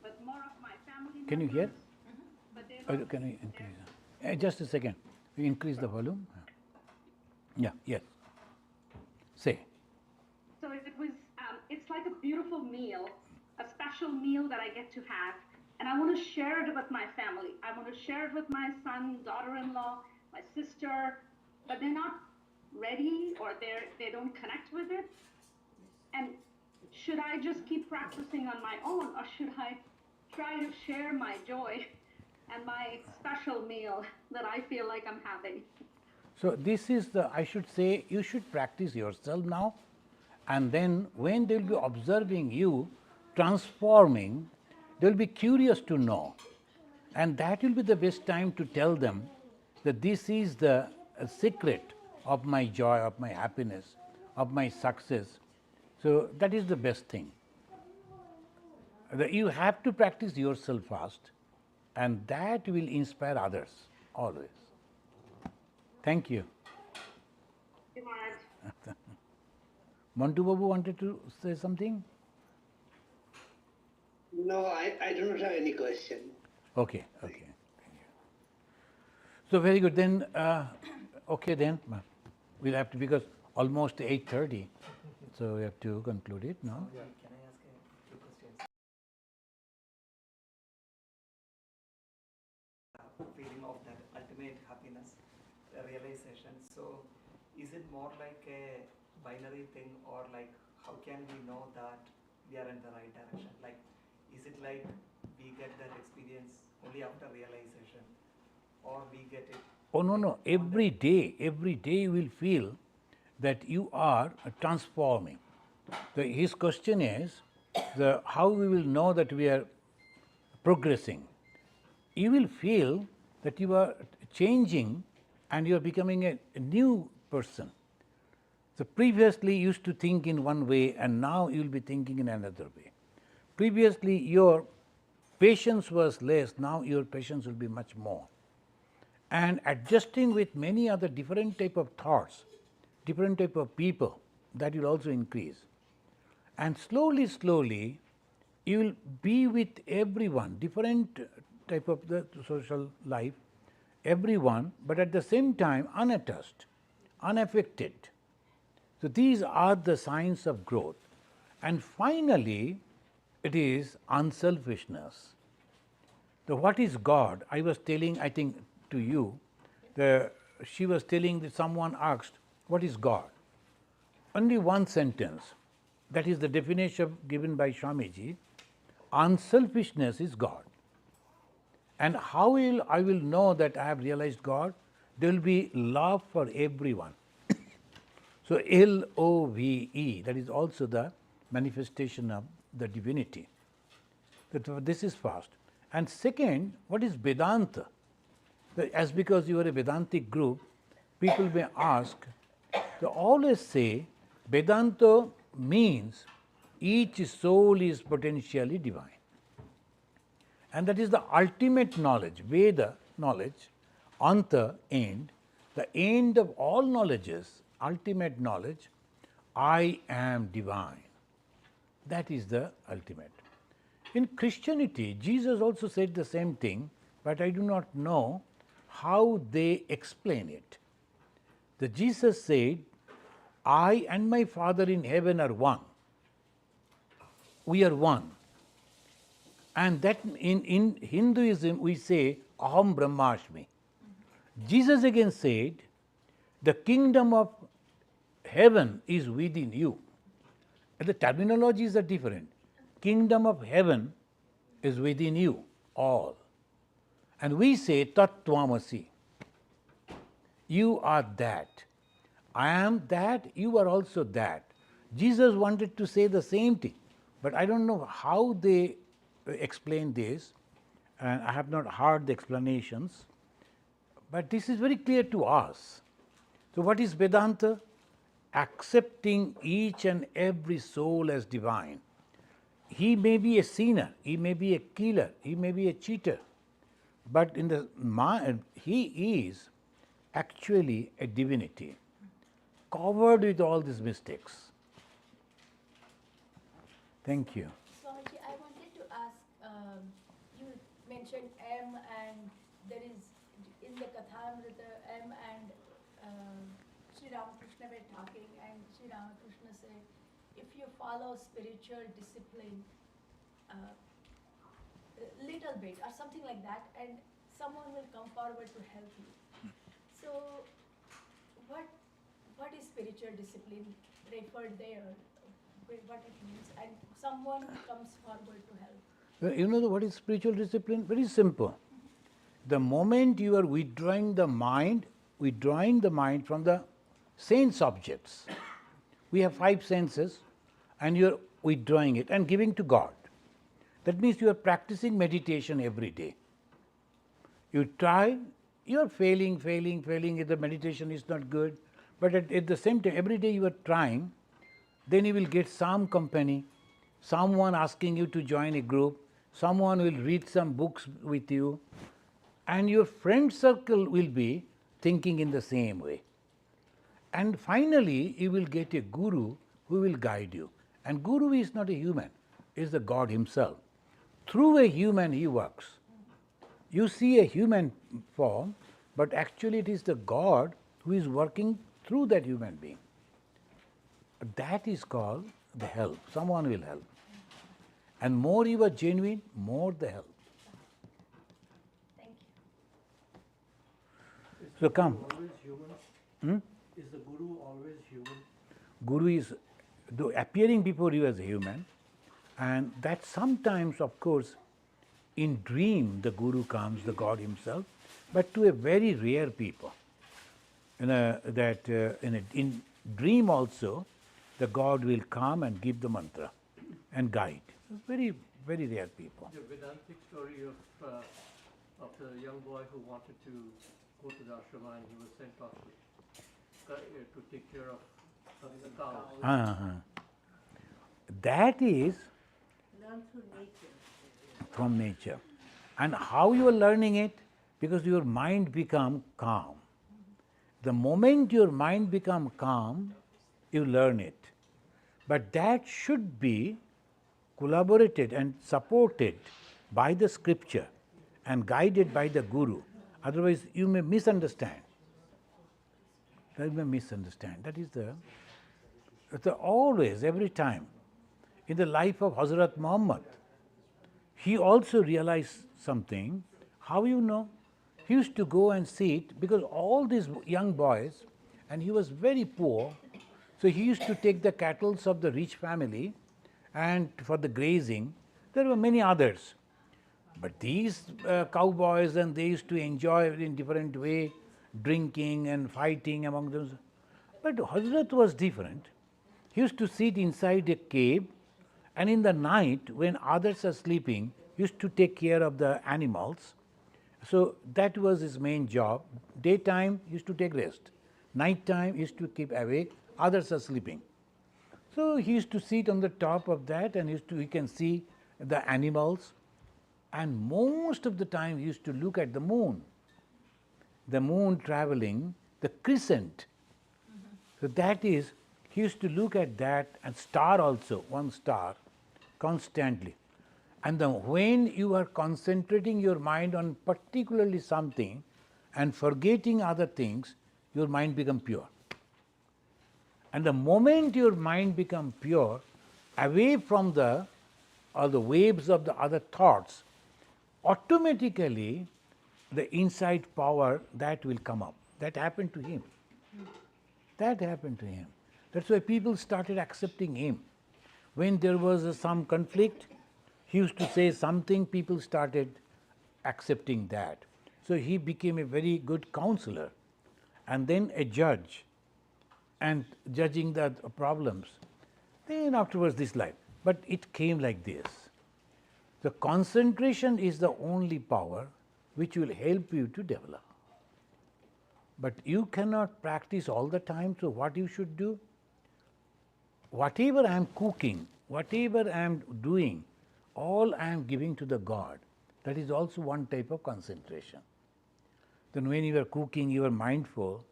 with more of my family members. Can you hear? But they Oh, don't- can I increase? Just a second. You increase the volume? Yeah, yes. Say. So it was, it's like a beautiful meal, a special meal that I get to have, and I want to share it with my family. I want to share it with my son, daughter-in-law, my sister, but they're not ready or they don't connect with it. And should I just keep practicing on my own, or should I try to share my joy and my special meal that I feel like I'm having? So this is I should say, you should practice yourself now, and then when they will be observing you transforming, they will be curious to know. And that will be the best time to tell them that this is the secret of my joy, of my happiness, of my success. So that is the best thing. You have to practice yourself first, and that will inspire others always. Thank you. Thank you, Maharaj. Mantu Babu wanted to say something? No, I do not have any question. Okay, okay. Thank you. So very good. Then, okay then, we'll have to, because almost 8:30, so we have to conclude it now. Yeah. Can I ask a few questions? Feeling of that ultimate happiness, realization. So, is it more like a binary thing, or like how can we know that we are in the right direction? Like, is it like we get that experience only after realization, or we get it? Oh, no, no. Every day you will feel that you are transforming. His question is how we will know that we are progressing. You will feel that you are changing and you are becoming a new person. So previously you used to think in one way, and now you will be thinking in another way. Previously your patience was less, now your patience will be much more. And adjusting with many other different type of thoughts, different type of people, that will also increase. And slowly, you will be with everyone, different type of the social life, everyone, but at the same time unattached, unaffected. So these are the signs of growth. And finally, it is unselfishness. So what is God? I was telling, I think, to you, she was telling that someone asked, what is God? Only one sentence, that is the definition given by Swamiji, unselfishness is God. And how will I will know that I have realized God? There will be love for everyone. So Love, that is also the manifestation of the divinity. This is first. And second, what is Vedanta? As because you are a Vedantic group, people may ask, they always say Vedanta means each soul is potentially divine. And that is the ultimate knowledge, Veda knowledge, Anta, end. The end of all knowledges, ultimate knowledge, I am divine. That is the ultimate. In Christianity, Jesus also said the same thing, but I do not know how they explain it. The Jesus said, I and my Father in heaven are one. We are one. And that in Hinduism we say, Aham Brahmasmi. Jesus again said, the kingdom of heaven is within you. And the terminologies are different. Kingdom of heaven is within you, all. And we say, Tattvamasi. You are that. I am that, you are also that. Jesus wanted to say the same thing, but I don't know how they explain this, and I have not heard the explanations, but this is very clear to us. So what is Vedanta? Accepting each and every soul as divine. He may be a sinner, he may be a killer, he may be a cheater, but in the mind, he is actually a divinity, covered with all these mistakes. Thank you. Swamiji, I wanted to ask, you mentioned M, and there is in the Kathamrita, M and Sri Ramakrishna were talking, and Sri Ramakrishna said, if you follow spiritual discipline a little bit or something like that, and someone will come forward to help you. So what is spiritual discipline referred there, what it means, and someone comes forward to help? You know what is spiritual discipline? Very simple. The moment you are withdrawing the mind from the sense objects. We have 5 senses, and you are withdrawing it and giving to God. That means you are practicing meditation every day. You try, you are failing, if the meditation is not good, but at the same time, every day you are trying, then you will get some company, someone asking you to join a group, someone will read some books with you, and your friend circle will be thinking in the same way. And finally, you will get a guru who will guide you. And guru is not a human, is the God himself. Through a human he works. You see a human form, but actually it is the God who is working through that human being. That is called the help. Someone will help. And more you are genuine, more the help. Thank you. So come. Always human? Is the guru always human? Guru is appearing before you as a human, and that sometimes, of course, in dream the guru comes, the God himself, but to a very rare people. In dream also, the God will come and give the mantra and guide. Very, very rare people. The Vedantic story of the young boy who wanted to go to the ashrama and he was sent off to take care of the cows. That is Learn through nature. from nature. And how you are learning it? Because your mind become calm. The moment your mind become calm, you learn it. But that should be collaborated and supported by the scripture and guided by the guru. Otherwise, you may misunderstand. You may misunderstand. That is always, every time. In the life of Hazrat Muhammad, he also realized something. How you know? He used to go and sit, because all these young boys, and he was very poor, so he used to take the cattle of the rich family and for the grazing. There were many others. But these cowboys, and they used to enjoy it in different way, drinking and fighting among them. But Hazrat was different. He used to sit inside a cave, and in the night, when others are sleeping, he used to take care of the animals. So that was his main job. Daytime, he used to take rest. Night time, he used to keep awake. Others are sleeping. So he used to sit on the top of that, and he can see the animals. And most of the time, he used to look at the moon traveling, the crescent. So that is, he used to look at that, and star also, one star, constantly. And then when you are concentrating your mind on particularly something and forgetting other things, your mind becomes pure. And the moment your mind becomes pure, away from all the waves of the other thoughts, automatically the inside power that will come up. That happened to him. That happened to him. That's why people started accepting him. When there was some conflict, he used to say something, people started accepting that. So he became a very good counselor and then a judge and judging the problems. Then afterwards this life. But it came like this. The concentration is the only power which will help you to develop. But you cannot practice all the time, so what you should do? Whatever I am cooking, whatever I am doing, all I am giving to the God. That is also one type of concentration. Then when you are cooking, you are mindful,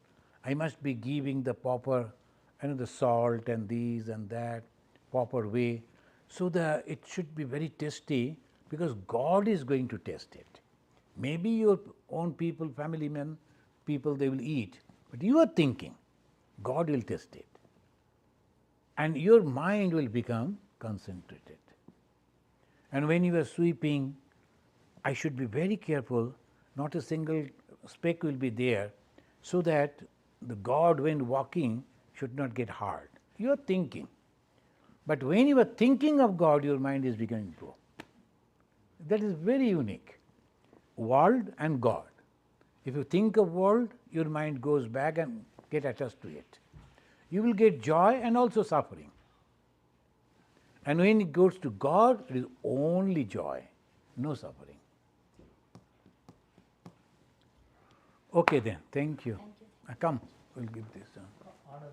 I must be giving the proper, the salt and these and that, proper way, so that it should be very tasty, because God is going to taste it. Maybe your own people, family men, people, they will eat, but you are thinking, God will taste it. And your mind will become concentrated. And when you are sweeping, I should be very careful, not a single speck will be there, so that the God, when walking, should not get hard. You are thinking. But when you are thinking of God, your mind is becoming pure. That is very unique. World and God. If you think of world, your mind goes back and get attached to it. You will get joy and also suffering. And when it goes to God, it is only joy, no suffering. Okay then, thank you. Come, we'll give this. Anand,